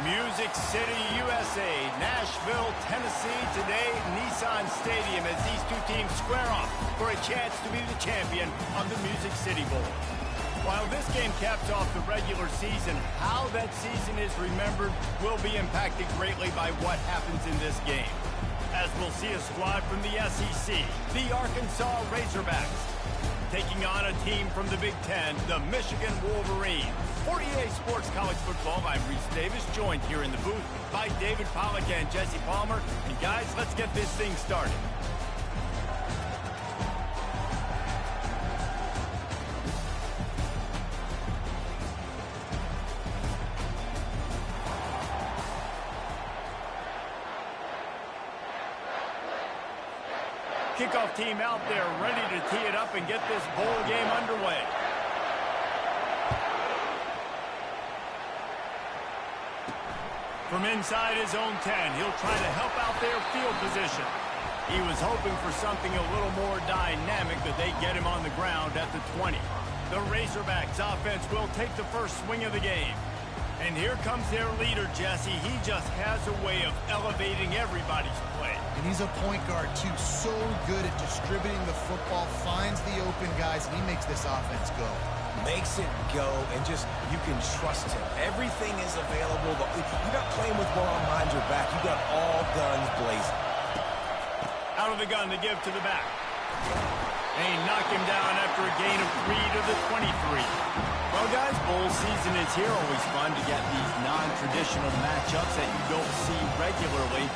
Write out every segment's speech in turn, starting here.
Music City, USA, Nashville, Tennessee, today Nissan Stadium as these two teams square off for a chance to be the champion on the Music City Bowl. While this game caps off the regular season, how that season is remembered will be impacted greatly by what happens in this game. As we'll see a squad from the SEC, the Arkansas Razorbacks, taking on a team from the Big Ten, the Michigan Wolverines. For EA Sports College Football, I'm Reese Davis, joined here in the booth by David Pollack and Jesse Palmer. And guys, let's get this thing started. Kickoff team out there ready to tee it up and get this bowl game underway. From inside his own 10, he'll try to help out their field position. He was hoping for something a little more dynamic, but they get him on the ground at the 20. The Razorbacks offense will take the first swing of the game. And here comes their leader, Jesse. He just has a way of elevating everybody's play. And he's a point guard, too. So good at distributing the football, finds the open guys, and he makes this offense go. Makes it go, and just, you can trust him. Everything is available. You're not playing with one arm behind your back. You got all guns blazing. Out of the gun to give to the back. They knock him down after a gain of 3 to the 23. Well, guys, bowl season is here. Always fun to get these non-traditional matchups that you don't see regularly.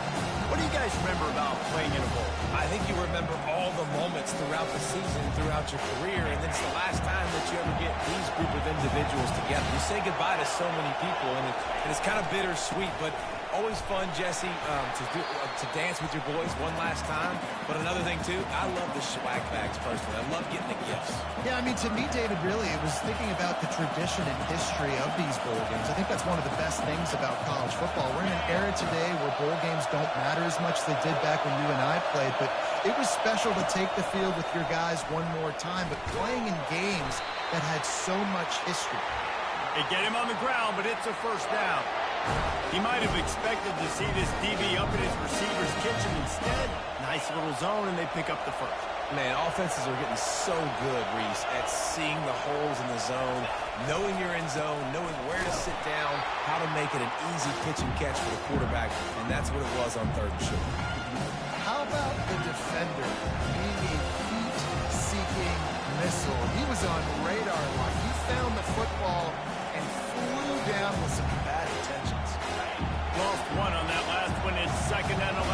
What do you guys remember about playing in a bowl? I think you remember all the moments throughout the season, throughout your career, and it's the last time that you ever get these group of individuals together. You say goodbye to so many people, and it's kind of bittersweet, but always fun, Jesse, to dance with your boys one last time. But another thing, too, I love the swag bags, personally. I love getting the gifts. Yeah, I mean, to me, David, really, it was thinking about the tradition and history of these bowl games. I think that's one of the best things about college football. We're in an era today where bowl games don't matter as much as they did back when you and I played, but it was special to take the field with your guys one more time, but playing in games that had so much history. They get him on the ground, but it's a first down. He might have expected to see this DB up in his receiver's kitchen. Instead, nice little zone, and they pick up the first. Man, offenses are getting so good, Reese, at seeing the holes in the zone, knowing you're in zone, knowing where to sit down, how to make it an easy pitch and catch for the quarterback, and that's what it was on 3rd and short. How about the defender being a heat-seeking missile? He was on radar line. He found the football and flew down with some bad intentions. Lost one on that last one. It's 2nd and 11.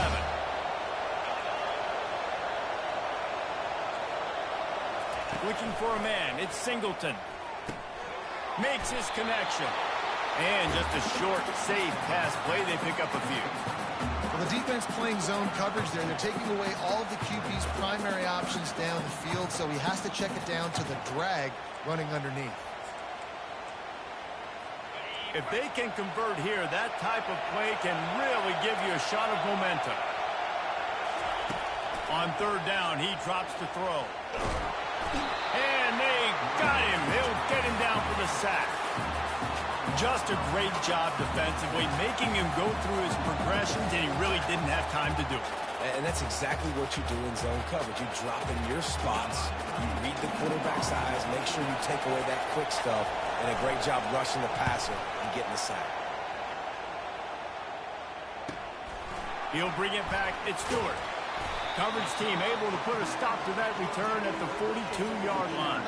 Looking for a man. It's Singleton. Makes his connection. And just a short, safe pass play. They pick up a few. Well, the defense playing zone coverage there. They're taking away all of the QB's primary options down the field, so he has to check it down to the drag running underneath. If they can convert here, that type of play can really give you a shot of momentum. On 3rd down, he drops to throw. And they got him. He'll get him down for the sack. Just a great job defensively, making him go through his progressions, and he really didn't have time to do it. And that's exactly what you do in zone coverage. You drop in your spots, you read the quarterback's eyes, make sure you take away that quick stuff, and a great job rushing the passer and getting the sack. He'll bring it back. It's Stewart. Coverage team able to put a stop to that return at the 42-yard line.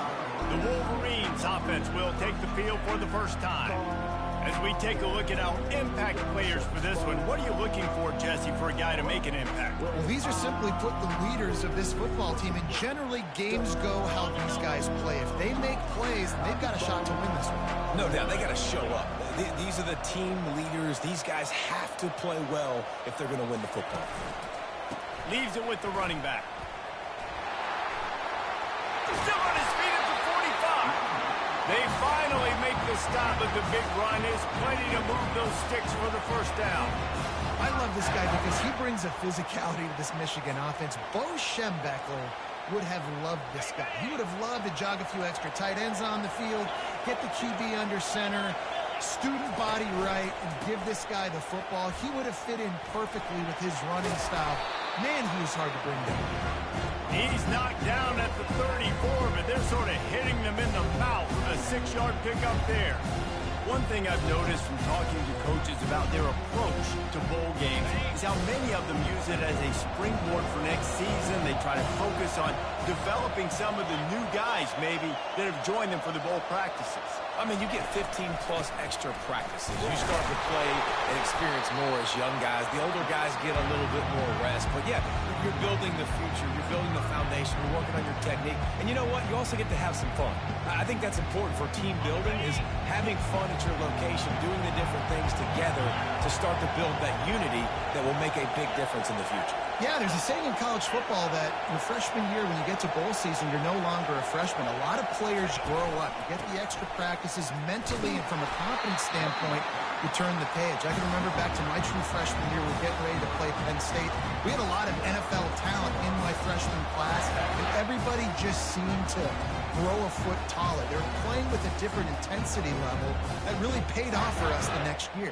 The Wolverines offense will take the field for the first time. As we take a look at our impact players for this one, what are you looking for, Jesse, for a guy to make an impact? Well, these are simply put the leaders of this football team, and generally games go how these guys play. If they make plays, they've got a shot to win this one. No doubt, they got to show up. These are the team leaders. These guys have to play well if they're going to win the football. Leaves it with the running back. Still on his feet at the 45. They finally make the stop, but the big run is plenty to move those sticks for the first down. I love this guy because he brings a physicality to this Michigan offense. Bo Schembechler would have loved this guy. He would have loved to jog a few extra tight ends on the field, get the QB under center, student body right and give this guy the football, he would have fit in perfectly with his running style. Man, he was hard to bring down. He's knocked down at the 34, but they're sort of hitting them in the mouth with a 6-yard pickup there. One thing I've noticed from talking to coaches about their approach to bowl games is how many of them use it as a springboard for next season. They try to focus on developing some of the new guys, maybe, that have joined them for the bowl practices. I mean, you get 15-plus extra practices. You start to play and experience more as young guys. The older guys get a little bit more rest. But, yeah, you're building the future. You're building the foundation. You're working on your technique. And you know what? You also get to have some fun. I think that's important for team building, is having fun at your location, doing the different things together to start to build that unity that will make a big difference in the future. Yeah, there's a saying in college football that your freshman year, when you get to bowl season, you're no longer a freshman. A lot of players grow up. You get the extra practices mentally, and from a confidence standpoint, you turn the page. I can remember back to my true freshman year, we're getting ready to play Penn State. We had a lot of NFL talent in my freshman class, and everybody just seemed to grow a foot taller. They were playing with a different intensity level that really paid off for us the next year.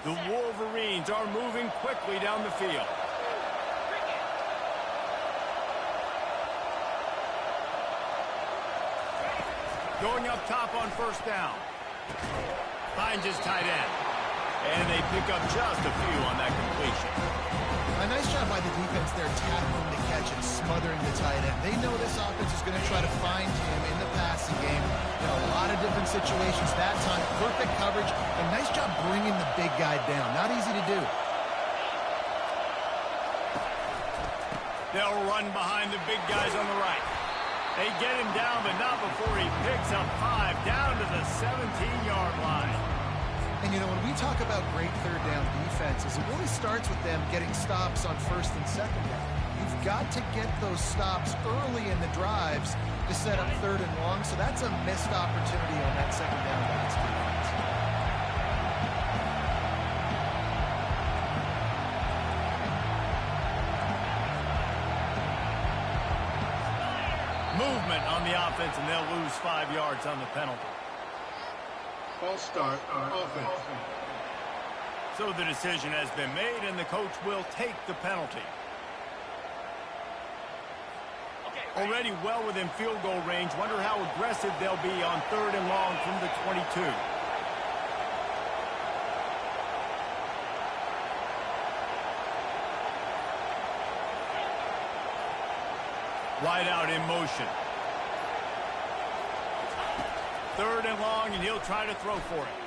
The Wolverines are moving quickly down the field. Going up top on first down. Finds his tight end. And they pick up just a few on that completion. A nice job by the defense there, tackling the catch and smothering the tight end. They know this offense is going to try to find him in the passing game. In a lot of different situations that time. Perfect coverage. A nice job bringing the big guy down. Not easy to do. They'll run behind the big guys on the right. They get him down, but not before he picks up 5 down to the 17-yard line. And, you know, when we talk about great third down defenses, it really starts with them getting stops on first and second down. You've got to get those stops early in the drives to set up third and long, so that's a missed opportunity on that second down by this defense. Movement on the offense, and they'll lose 5 yards on the penalty. False start on offense. So the decision has been made, and the coach will take the penalty. Already well within field goal range. Wonder how aggressive they'll be on third and long from the 22. Wide out in motion. Third and long, and he'll try to throw for it.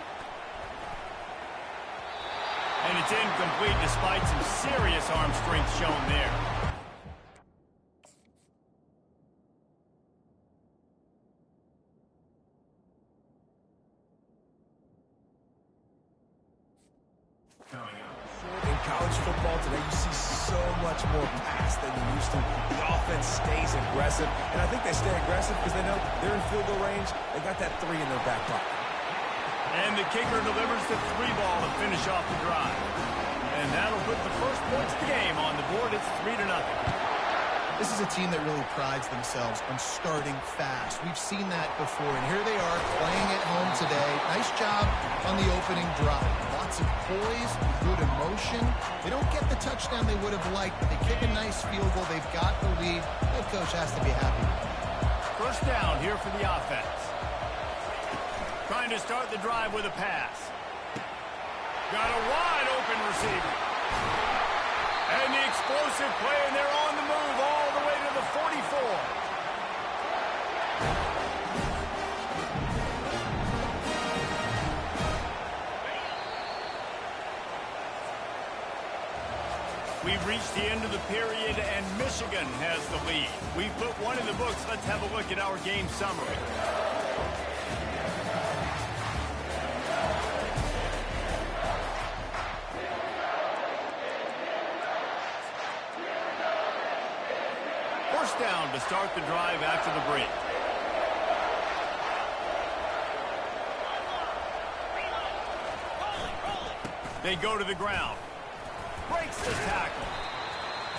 And it's incomplete despite some serious arm strength shown there. In college football today, you see so much more pass than you used to. The offense stays aggressive, and I think they stay aggressive because they know they're in field goal range. They got that 3 in their back pocket. And the kicker delivers the 3 ball to finish off the drive. And that'll put the first points of the game on the board. It's 3-0. This is a team that really prides themselves on starting fast. We've seen that before, and here they are playing at home today. Nice job on the opening drive. Lots of poise, good emotion. They don't get the touchdown they would have liked, but they kick a nice field goal. They've got the lead. Head coach has to be happy. First down here for the offense. Trying to start the drive with a pass. Got a wide open receiver. And the explosive play, and they're on the move all the way to the 44. We've reached the end of the period, and Michigan has the lead. We've put one in the books. Let's have a look at our game summary. First down to start the drive after the break. They go to the ground. Breaks the tackle.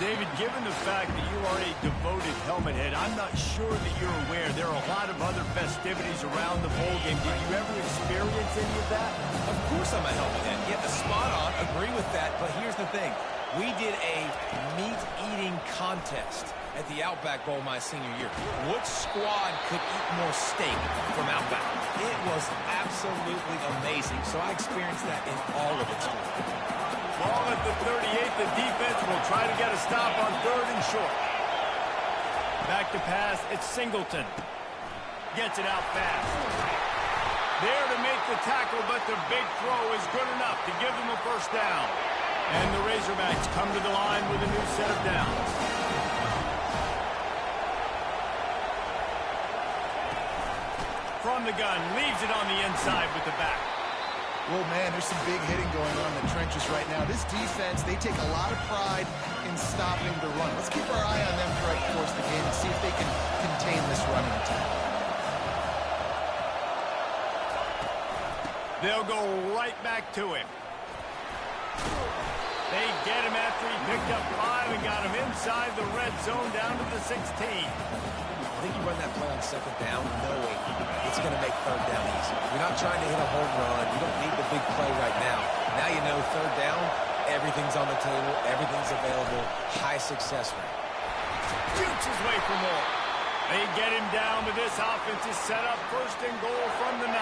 David, given the fact that you are a devoted helmet head, I'm not sure that you're aware there are a lot of other festivities around the bowl game. Did you ever experience any of that? Of course I'm a helmet head. Yeah, spot on. Agree with that. But here's the thing. We did a meat-eating contest at the Outback Bowl my senior year. Which squad could eat more steak from Outback? It was absolutely amazing. So I experienced that in all of its glory. Ball at the 38. The defense will try to get a stop on 3rd and short. Back to pass. It's Singleton. Gets it out fast. There to make the tackle, but the big throw is good enough to give them a first down. And the Razorbacks come to the line with a new set of downs. From the gun, leaves it on the inside with the back. Well, man, there's some big hitting going on in the trenches right now. This defense, they take a lot of pride in stopping the run. Let's keep our eye on them throughout the course of the game and see if they can contain this running attack. They'll go right back to him. They get him after he picked up 5 and got him inside the red zone down to the 16. I think you run that play on 2nd down knowing it's going to make 3rd down easy. You're not trying to hit a home run. You don't need the big play right now. Now you know 3rd down, everything's on the table, everything's available, high success rate. Shoots his way for more. They get him down, but this offense is set up 1st and goal from the 9.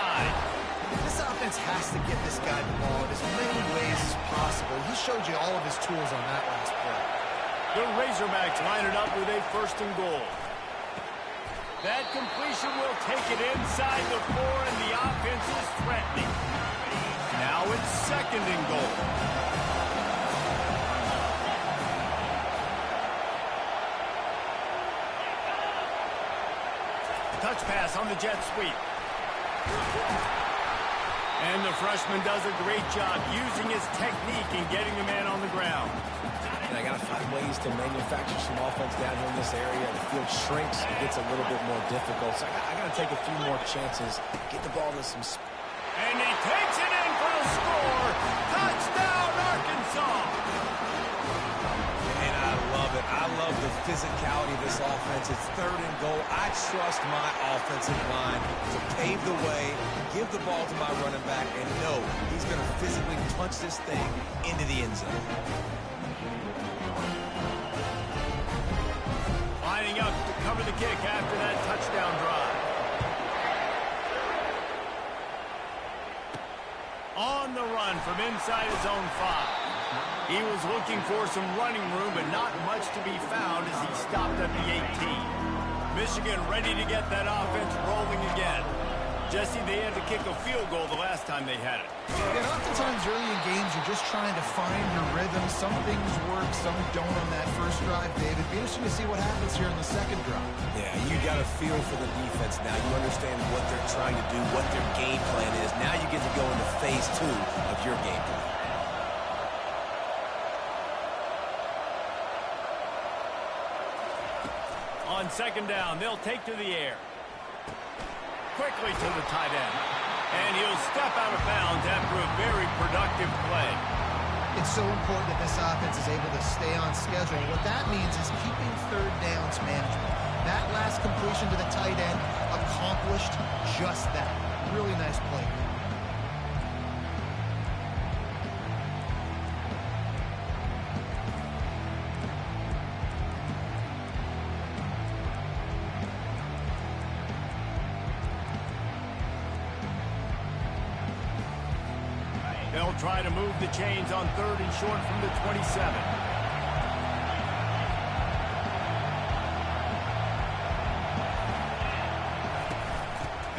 This offense has to get this guy the ball in as many ways as possible. He showed you all of his tools on that last play. The Razorbacks line it up with a 1st and goal. That completion will take it inside the 4, and the offense is threatening. Now it's 2nd and goal. Touch pass on the jet sweep. And the freshman does a great job using his technique and getting the man on the ground. And I got to find ways to manufacture some offense down here in this area. The field shrinks. It gets a little bit more difficult. So I got to take a few more chances. Get the ball to some... And he takes it in for the score. Touchdown, Arkansas. And I love it. I love the physicality of this offense. It's 3rd and goal. I trust my offensive line to pave the way, give the ball to my running back, and know he's going to physically punch this thing into the end zone. Lining up to cover the kick after that touchdown drive. On the run from inside his own 5. He was looking for some running room, but not much to be found as he stopped at the 18. Michigan ready to get that offense rolling again. Jesse, they had to kick a field goal the last time they had it. And oftentimes early in games, you're just trying to find your rhythm. Some things work, some don't on that first drive, David. It'd be interesting to see what happens here in the 2nd drive. Yeah, you got a feel for the defense now. You understand what they're trying to do, what their game plan is. Now you get to go into phase 2 of your game plan. On 2nd down, they'll take to the air. Quickly to the tight end. And he'll step out of bounds after a very productive play. It's so important that this offense is able to stay on schedule. What that means is keeping 3rd downs manageable. That last completion to the tight end accomplished just that. Really nice play. They'll try to move the chains on 3rd and short from the 27.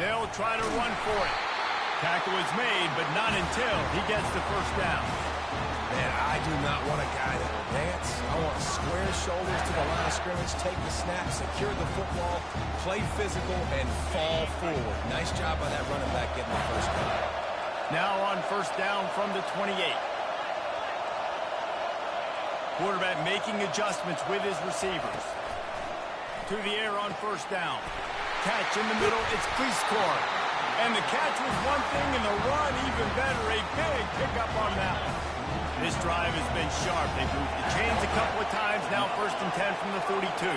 They'll try to run for it. Tackle is made, but not until he gets the first down. Man, I do not want a guy that will dance. I want square shoulders to the line of scrimmage, take the snap, secure the football, play physical, and fall forward. Nice job by that running back getting the first down. Now on 1st down from the 28. Quarterback making adjustments with his receivers. To the air on 1st down. Catch in the middle, it's Cleescore. And the catch was one thing, and the run even better. A big pickup on that one. This drive has been sharp. They've moved the chains a couple of times. Now 1st and 10 from the 42.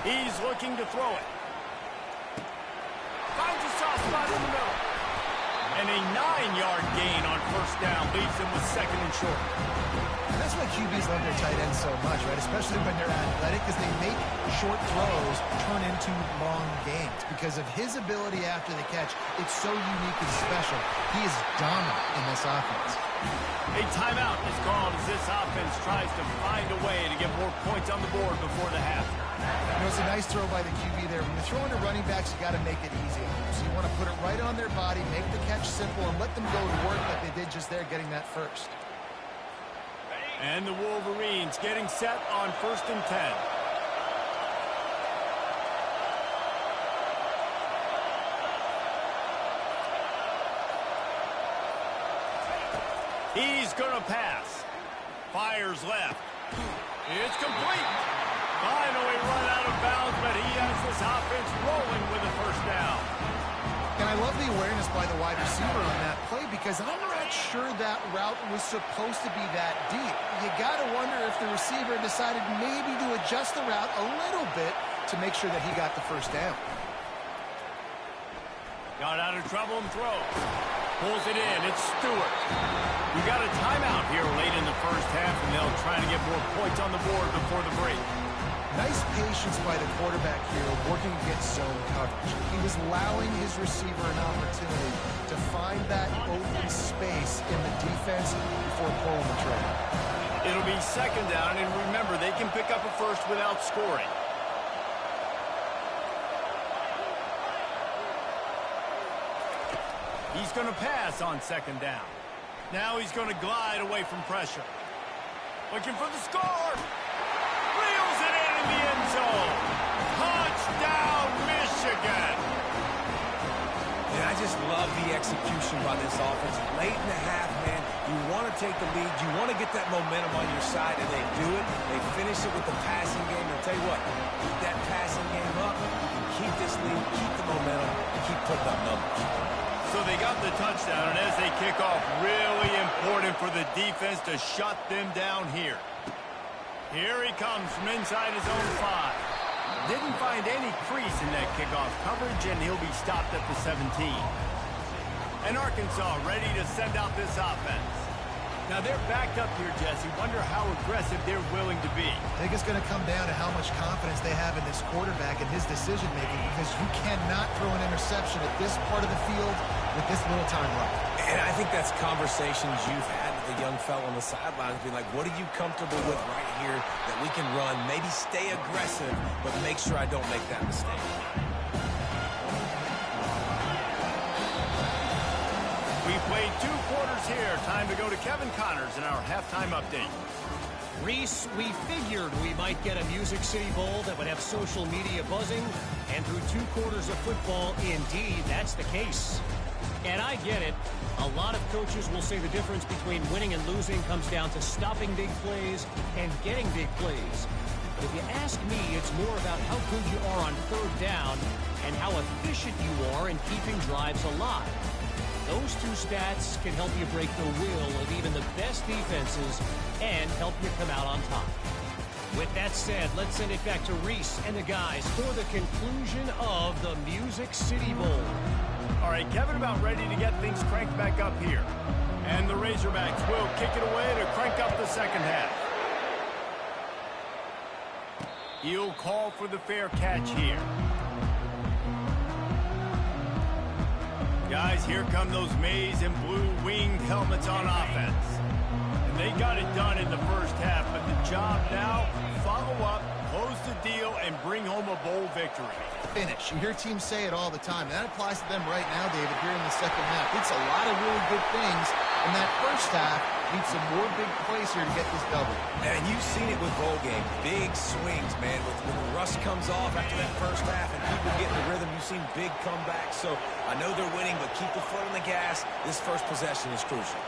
He's looking to throw it. Finds a soft spot in the middle. And a 9-yard gain on 1st down leaves him with 2nd and short. And that's why QBs love their tight ends so much, right? Especially when they're athletic, because they make short throws turn into long gains. Because of his ability after the catch, it's so unique and special. He is dominant in this offense. A timeout is called as this offense tries to find a way to get more points on the board before the half. You know, it's a nice throw by the QB there. When you're throwing to running backs, you got to make it easy. So you want to put it right on their body, make the catch simple, and let them go to work like they did just there, getting that first. And the Wolverines getting set on 1st and 10. He's going to pass. Fires left. It's complete. Finally run out of bounds, but he has this offense rolling with a 1st down. And I love the awareness by the wide receiver on that play because I'm not sure that route was supposed to be that deep. You got to wonder if the receiver decided maybe to adjust the route a little bit to make sure that he got the 1st down. Got out of trouble and throws. Pulls it in. It's Stewart. We got a timeout here late in the 1st half, and they'll try to get more points on the board before the break. Nice patience by the quarterback here working against zone coverage. He was allowing his receiver an opportunity to find that open space in the defense before pulling the trigger. It'll be 2nd down, and remember, they can pick up a 1st without scoring. He's going to pass on 2nd down. Now he's going to glide away from pressure. Looking for the score. Reels it in the end zone. Touchdown, Michigan. And I just love the execution by this offense. Late in the half, man, you want to take the lead. You want to get that momentum on your side, and they do it. They finish it with the passing game. I'll tell you what, keep that passing game up. You can keep this lead, keep the momentum, and keep putting up numbers. So they got the touchdown, and as they kick off, really important for the defense to shut them down here. Here he comes from inside his own 5. Didn't find any crease in that kickoff coverage, and he'll be stopped at the 17. And Arkansas ready to send out this offense. Now they're backed up here, Jesse. Wonder how aggressive they're willing to be. I think it's going to come down to how much confidence they have in this quarterback and his decision-making, because you cannot throw an interception at this part of the field with this little time left. And I think that's conversations you've had with the young fellow on the sidelines, being like, what are you comfortable with right here that we can run, maybe stay aggressive, but make sure I don't make that mistake. We played 2 quarters here. Time to go to Kevin Connors in our halftime update. Reese, we figured we might get a Music City Bowl that would have social media buzzing, and through 2 quarters of football, indeed, that's the case. And I get it. A lot of coaches will say the difference between winning and losing comes down to stopping big plays and getting big plays. But if you ask me, it's more about how good you are on 3rd down and how efficient you are in keeping drives alive. Those 2 stats can help you break the will of even the best defenses and help you come out on top. With that said, let's send it back to Reese and the guys for the conclusion of the Music City Bowl. All right, Kevin about ready to get things cranked back up here. And the Razorbacks will kick it away to crank up the 2nd half. He'll call for the fair catch here. Guys, here come those maize and blue winged helmets on offense. And they got it done in the 1st half, but the job now, follow up, close the deal, and bring home a bowl victory. Finish. You hear teams say it all the time. That applies to them right now, David, here in the 2nd half. It's a lot of really good things in that 1st half. Need some more big plays here to get this double. And you've seen it with bowl game. Big swings, man. When the rust comes off after that 1st half and people get in the rhythm, you've seen big comebacks. So I know they're winning, but keep the foot on the gas. This 1st possession is crucial.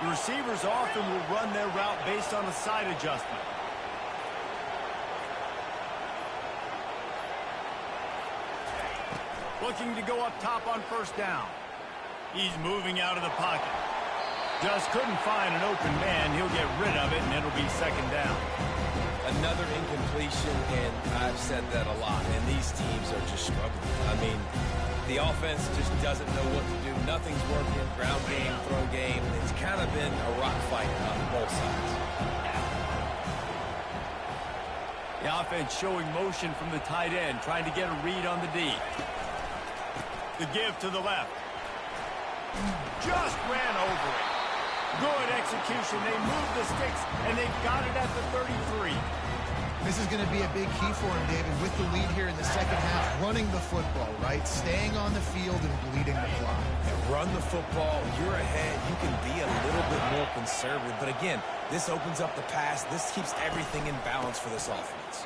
The receivers often will run their route based on a side adjustment. Looking to go up top on first down. He's moving out of the pocket. Just couldn't find an open man. He'll get rid of it, and it'll be second down. Another incompletion, and I've said that a lot, and these teams are just struggling. I mean, the offense just doesn't know what to do. Nothing's working. Ground game, throw game. It's kind of been a rock fight on both sides. The offense showing motion from the tight end, trying to get a read on the D. The give to the left. Just ran over it. Good execution. They moved the sticks, and they've got it at the 33. This is going to be a big key for him, David, with the lead here in the second half, running the football, right? Staying on the field and bleeding the clock. Yeah, run the football. You're ahead. You can be a little bit more conservative. But again, this opens up the pass. This keeps everything in balance for this offense.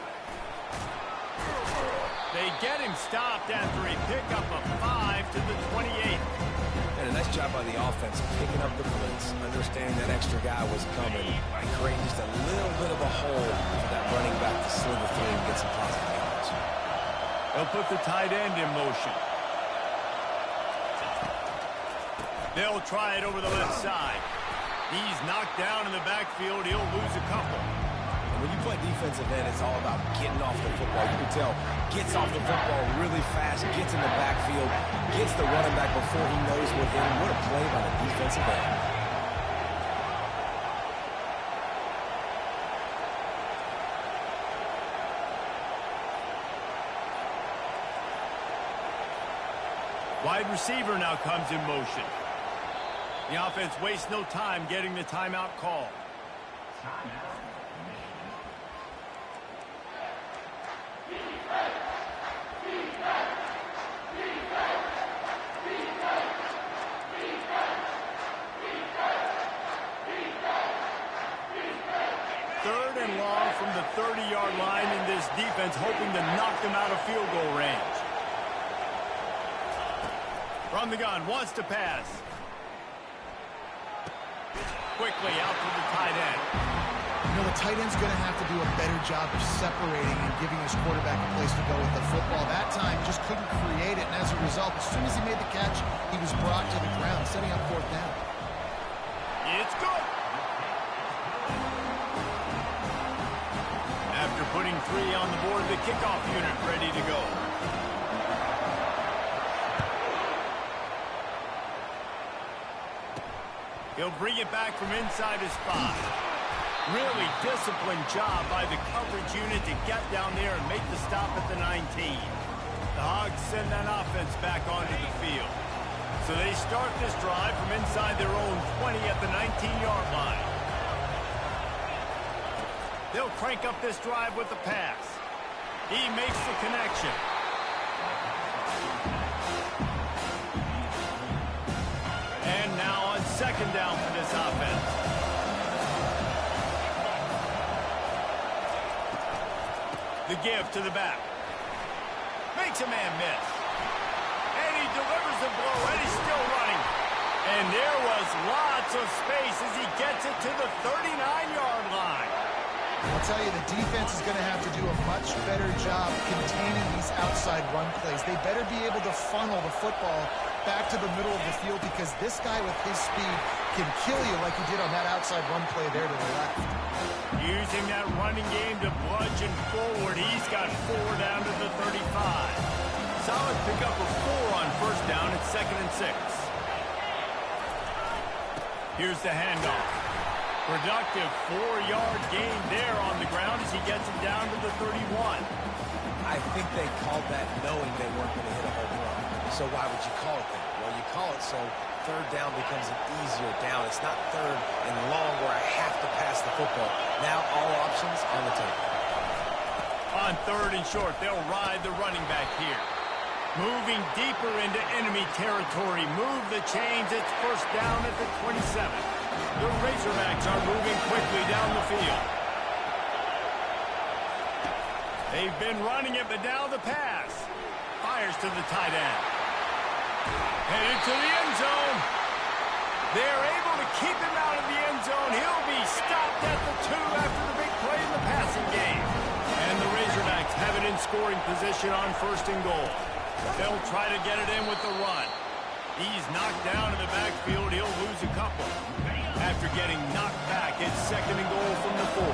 They get him stopped after a pickup of 5 to the 28. And a nice job by the offense picking up the blitz, understanding that extra guy was coming, and creating just a little bit of a hole for that running back to sliver through and get some positive yards. They'll put the tight end in motion. They'll try it over the left side. He's knocked down in the backfield. He'll lose a couple. When you play defensive end, it's all about getting off the football. You can tell, gets off the football really fast, gets in the backfield, gets the running back before he knows what hit him. What a play by the defensive end. Wide receiver now comes in motion. The offense wastes no time getting the timeout call. Third and long from the 30-yard line in this defense, hoping to knock them out of field goal range. From the gun, wants to pass. Quickly out to the tight end. You know, the tight end's going to have to do a better job of separating and giving his quarterback a place to go with the football. That time, just couldn't create it, and as a result, as soon as he made the catch, he was brought to the ground, setting up fourth down. It's good. After putting 3 on the board, the kickoff unit ready to go. He'll bring it back from inside his 5. Really disciplined job by the coverage unit to get down there and make the stop at the 19. The Hogs send that offense back onto the field. So they start this drive from inside their own 20 at the 19-yard line. They'll crank up this drive with the pass. He makes the connection. And now on second down for this offense. The give to the back. Makes a man miss. And he delivers the blow, and he's still running. And there was lots of space as he gets it to the 39-yard line. I'll tell you, the defense is going to have to do a much better job containing these outside run plays. They better be able to funnel the football back to the middle of the field, because this guy with his speed can kill you like he did on that outside run play there to the left. Using that running game to bludgeon forward. He's got 4 down to the 35. Solid pickup of 4 on first down at 2nd and 6. Here's the handoff. Productive 4-yard gain there on the ground as he gets it down to the 31. I think they called that knowing they weren't going to hit a home run. So why would you call it that? Well, you call it so third down becomes an easier down. It's not third and long where I have to pass the football. Now all options on the table. On 3rd and short, they'll ride the running back here. Moving deeper into enemy territory. Move the chains. It's first down at the 27. The Razorbacks are moving quickly down the field. They've been running it, but now the pass. Fires to the tight end. Headed to the end zone. They're able to keep him out of the end zone. He'll be stopped at the 2 after the big play in the passing game. And the Razorbacks have it in scoring position on 1st and goal. They'll try to get it in with the run. He's knocked down in the backfield. He'll lose a couple. After getting knocked back, it's 2nd and goal from the 4.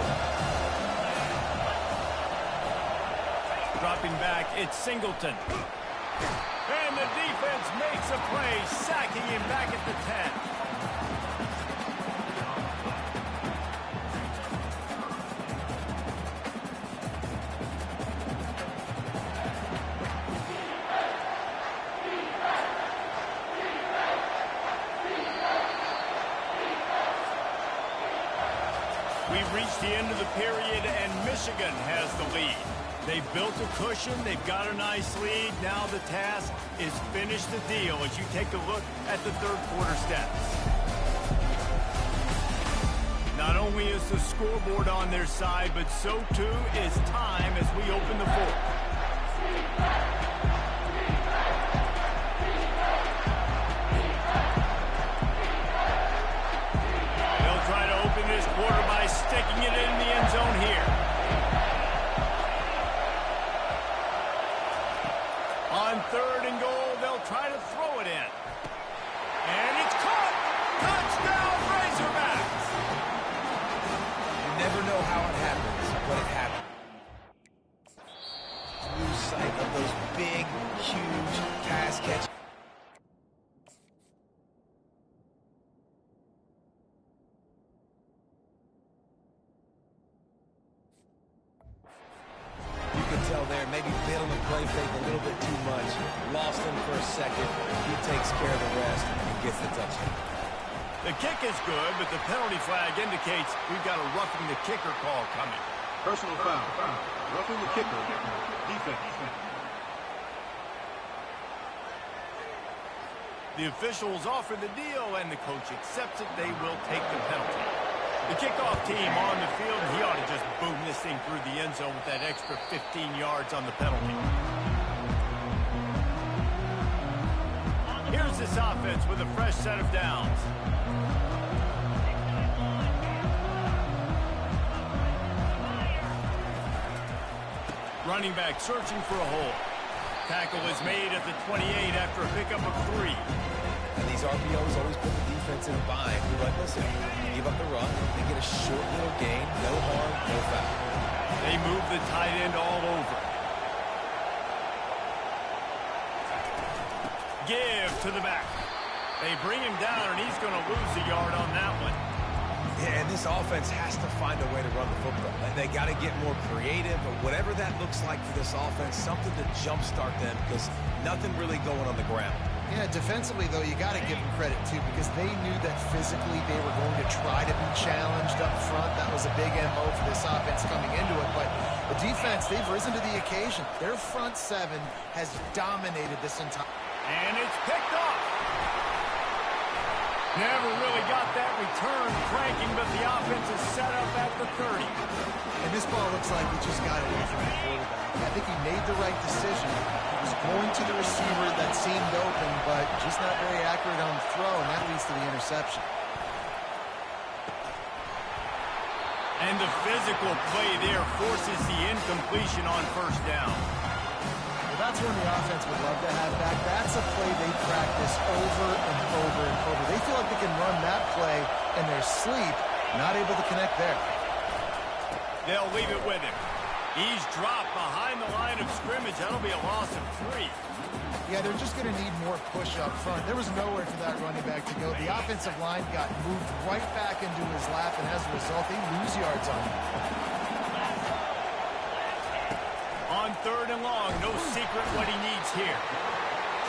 Dropping back, it's Singleton. And the defense makes a play, sacking him back at the 10. We've reached the end of the period, and Michigan has the lead. They've built a cushion. They've got a nice lead. Now the task is finish the deal as you take a look at the third quarter stats. Not only is the scoreboard on their side, but so too is time as we open the fourth. This quarter by sticking it in the end zone here. On 3rd and goal, they'll try to throw it in. And it's caught! Touchdown, Razorbacks! You never know how it happens, but it happens. Lose sight of those big, huge pass catches. There, maybe failing to play fake a little bit too much. Lost him for a second. He takes care of the rest and gets the touchdown. The kick is good, but the penalty flag indicates we've got a roughing the kicker call coming. Personal foul. Roughing the kicker. Defense. The officials offer the deal, and the coach accepts it. They will take the penalty. The kickoff team on the field, he ought to just boom this thing through the end zone with that extra 15 yards on the penalty. Here's this offense with a fresh set of downs. Running back searching for a hole. Tackle is made at the 28 after a pickup of 3. And these RPOs always put the defense in a bind. You're like, listen, give up the run, they get a short little gain, no harm, no foul. They move the tight end all over. Give to the back. They bring him down, and he's going to lose a yard on that one. Yeah, and this offense has to find a way to run the football. And they got to get more creative, or whatever that looks like for this offense, something to jumpstart them, because nothing really going on the ground. Yeah, defensively, though, you got to give them credit, too, because they knew that physically they were going to try to be challenged up front. That was a big MO for this offense coming into it. But the defense, they've risen to the occasion. Their front 7 has dominated this entire... And it's picked off. Never really got that return cranking, but the offense is set up at the 30. And this ball looks like he just got away from the quarterback. I think he made the right decision. He was going to the receiver that seemed open, but just not very accurate on the throw, and that leads to the interception. And the physical play there forces the incompletion on first down. Well, that's when the offense would love to have back. That's a play they practice over and over and over. They feel like they can run that play in their sleep, not able to connect there. They'll leave it with him. He's dropped behind the line of scrimmage. That'll be a loss of 3. Yeah, they're just going to need more push up front. There was nowhere for that running back to go. The offensive line got moved right back into his lap, and as a result, they lose yards on him. On 3rd and long, no secret what he needs here.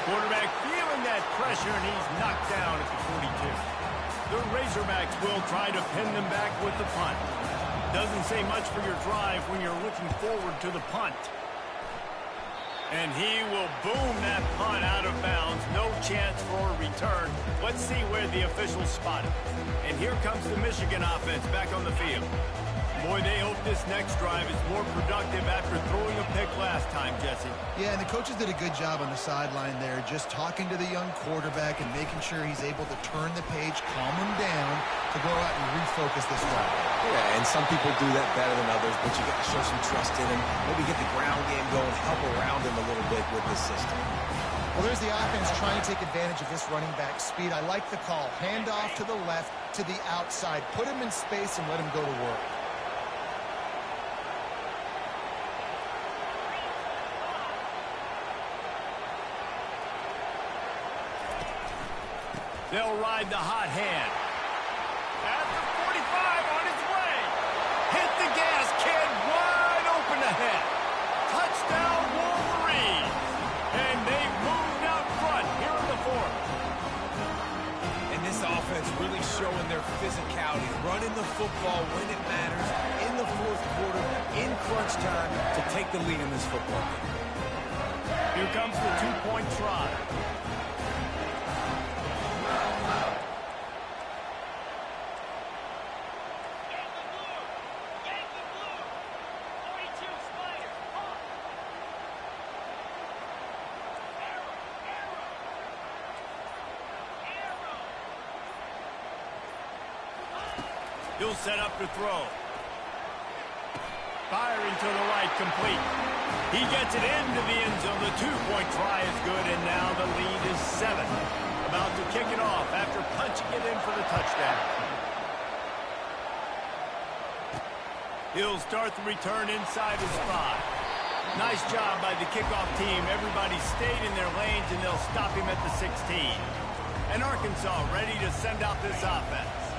Quarterback feeling that pressure, and he's knocked down at the 42. The Razorbacks will try to pin them back with the punt. Doesn't say much for your drive when you're looking forward to the punt. And he will boom that punt out of bounds. No chance for a return. Let's see where the officials spot it. And here comes the Michigan offense back on the field. Boy, they hope this next drive is more productive after throwing a pick last time, Jesse. Yeah, and the coaches did a good job on the sideline there, just talking to the young quarterback and making sure he's able to turn the page, calm him down to go out and refocus this drive. Yeah, and some people do that better than others, but you got to show some trust in him. Maybe get the ground game going, help around him a little bit with this system. Well, there's the offense trying to take advantage of this running back speed. I like the call. Hand off to the left, to the outside. Put him in space and let him go to work. They'll ride the hot hand. At the 45 on his way. Hit the gas, kid. Wide open ahead. Touchdown, Wolverines. And they've moved out front here in the fourth. And this offense really showing their physicality, running the football when it matters, in the fourth quarter, in crunch time, to take the lead in this football game. Here comes the two-point try. He'll set up to throw. Firing to the right, complete. He gets it into the end zone. The two-point try is good, and now the lead is 7. About to kick it off after punching it in for the touchdown. He'll start the return inside his 5. Nice job by the kickoff team. Everybody stayed in their lanes, and they'll stop him at the 16. And Arkansas ready to send out this offense.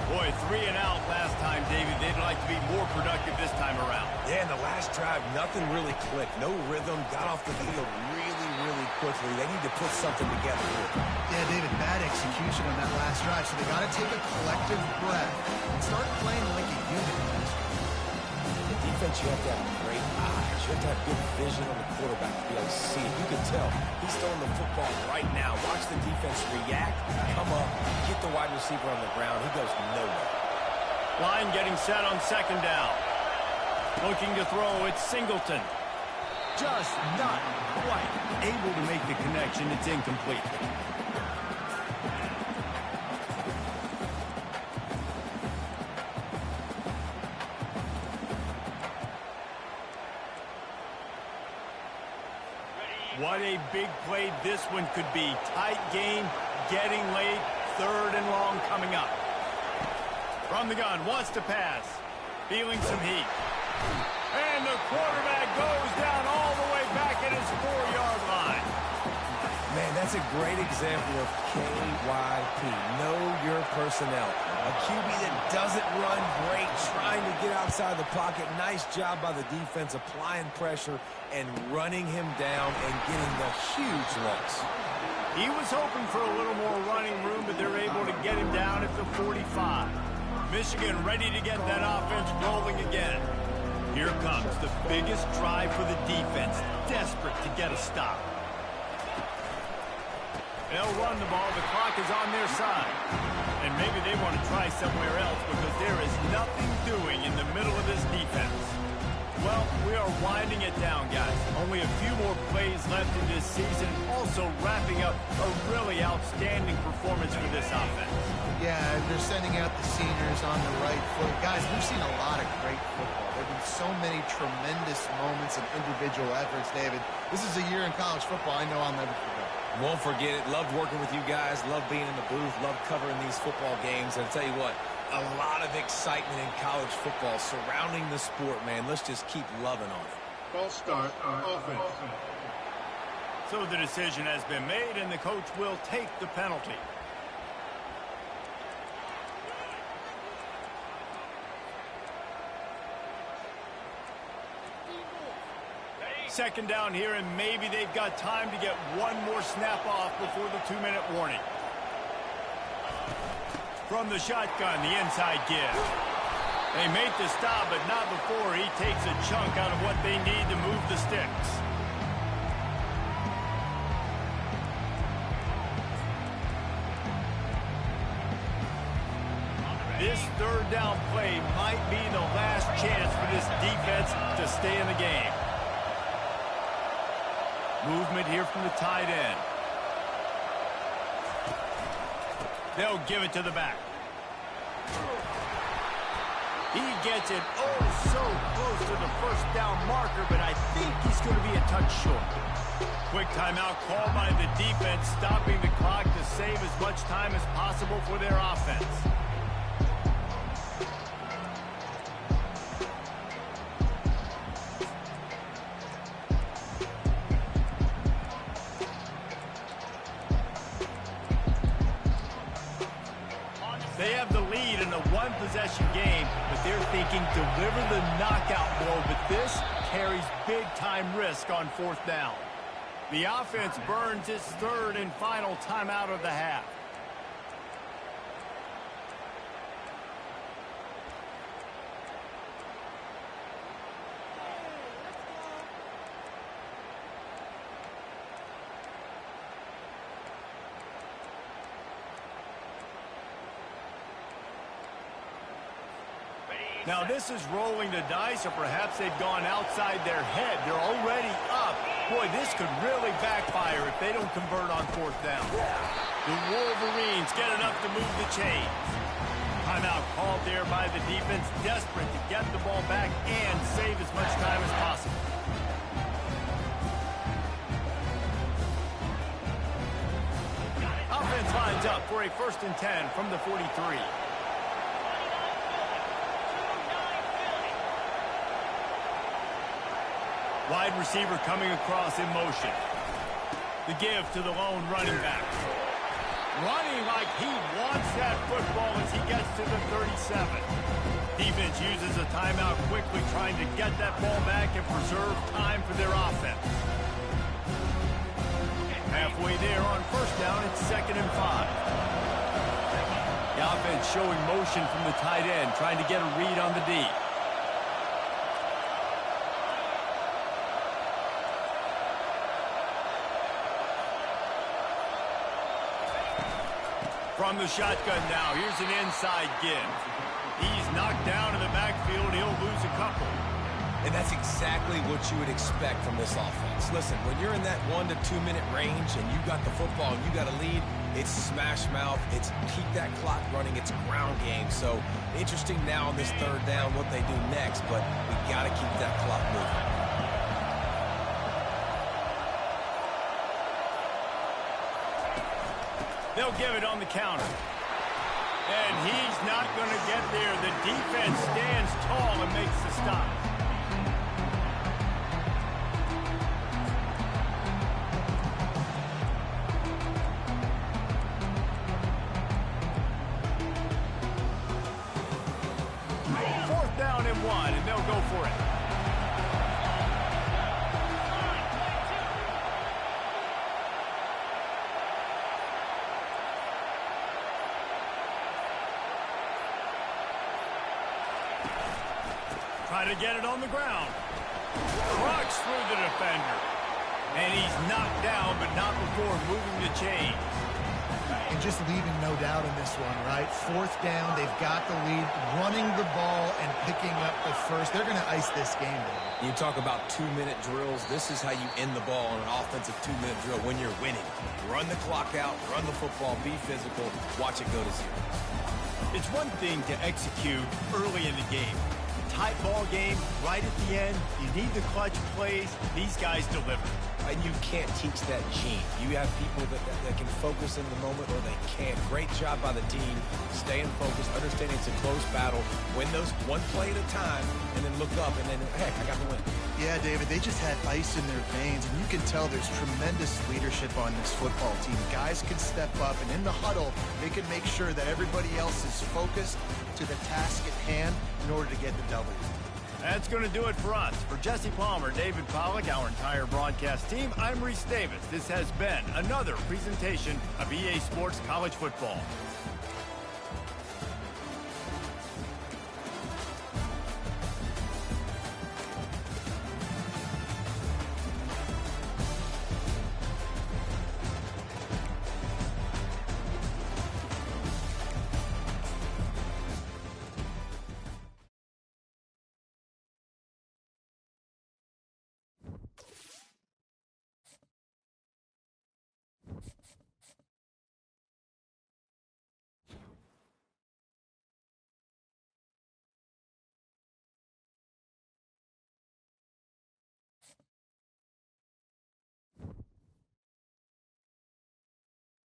Boy, 3 and out last time, David. They'd like to be more productive this time around. Yeah, in the last drive, nothing really clicked. No rhythm, got off the field really quickly. They need to put something together here. Yeah, David, bad execution on that last drive, so they got to take a collective breath and start playing like a unit. The defense, you have to have great eyes. You have to have good vision on the quarterback to be able to see it. You can tell he's throwing the football right now. Watch the defense react, come up, get the wide receiver on the ground. He goes nowhere. Line getting set on second down. Looking to throw, it's Singleton. Just not quite able to make the connection. It's incomplete. What a big play this one could be. Tight game, getting late, 3rd and long coming up. From the gun, wants to pass. Feeling some heat. And the quarterback goes down all the way back at his 4-yard line. Man, that's a great example of KYP. Know your personnel. A QB that doesn't run great, trying to get outside the pocket. Nice job by the defense applying pressure and running him down and getting the huge loss. He was hoping for a little more running room, but they're able to get him down at the 45. Michigan ready to get that offense rolling again. Here comes the biggest drive for the defense, desperate to get a stop. They'll run the ball. The clock is on their side. And maybe they want to try somewhere else because there is nothing doing in the middle of this defense. Well, we are winding it down, guys. Only a few more plays left in this season. Also wrapping up a really outstanding performance for this offense. Yeah, they're sending out the seniors on the right foot. Guys, we've seen a lot of great football. There have been so many tremendous moments of individual efforts, David. This is a year in college football I know I'll never forget. Won't forget it. Loved working with you guys. Loved being in the booth. Loved covering these football games. And I'll tell you what, a lot of excitement in college football surrounding the sport, man. Let's just keep loving on it. False start, offense. So the decision has been made, and the coach will take the penalty. Second down here, and maybe they've got time to get one more snap off before the 2-minute warning. From the shotgun, the inside give. They make the stop, but not before he takes a chunk out of what they need to move the sticks. This This third down play might be the last chance for this defense to stay in the game. Movement here from the tight end. They'll give it to the back. He gets it so close to the first down marker, but I think he's going to be a touch short. Quick timeout called by the defense, stopping the clock to save as much time as possible for their offense. They have the lead in a one-possession game, but they're thinking deliver the knockout blow, but this carries big-time risk on fourth down. The offense burns its third and final timeout of the half. Now this is rolling the dice, or perhaps they've gone outside their head. They're already up. Boy, this could really backfire if they don't convert on fourth down. The Wolverines get enough to move the chains. Timeout called there by the defense, desperate to get the ball back and save as much time as possible. Offense lines up for a 1st and 10 from the 43. Wide receiver coming across in motion. The give to the lone running back. Running like he wants that football as he gets to the 37. Defense uses a timeout quickly, trying to get that ball back and preserve time for their offense. Halfway there on 1st down, it's 2nd and 5. The offense showing motion from the tight end, trying to get a read on the D. From the shotgun now, here's an inside give. He's knocked down in the backfield. He'll lose a couple. And that's exactly what you would expect from this offense. Listen, when you're in that 1 to 2 minute range and you got the football and you got a lead, it's smash mouth. It's keep that clock running. It's a ground game. So interesting now on this 3rd down what they do next, but we got to keep that clock moving. They'll give it on the counter. And he's not going to get there. The defense stands tall and makes the stop. Fourth down and 1, and they'll go for it. Trying to get it on the ground. Rocks through the defender. And he's knocked down, but not before moving the chain. And just leaving no doubt in this one, right? 4th down, they've got the lead, running the ball and picking up the first. They're going to ice this game. You talk about 2-minute drills. This is how you end the ball on an offensive 2-minute drill when you're winning. Run the clock out, run the football, be physical, watch it go to 0. It's one thing to execute early in the game. Tight ball game, right at the end. You need the clutch plays. These guys deliver. And you can't teach that gene. You have people that can focus in the moment or they can't. Great job by the team, staying focused, understanding it's a close battle, win those one play at a time, and then look up and then, heck, I got the win. Yeah, David, they just had ice in their veins, and you can tell there's tremendous leadership on this football team. Guys can step up, and in the huddle, they can make sure that everybody else is focused to the task at hand in order to get the W. That's going to do it for us. For Jesse Palmer, David Pollack, our entire broadcast team, I'm Reese Davis. This has been another presentation of EA Sports College Football.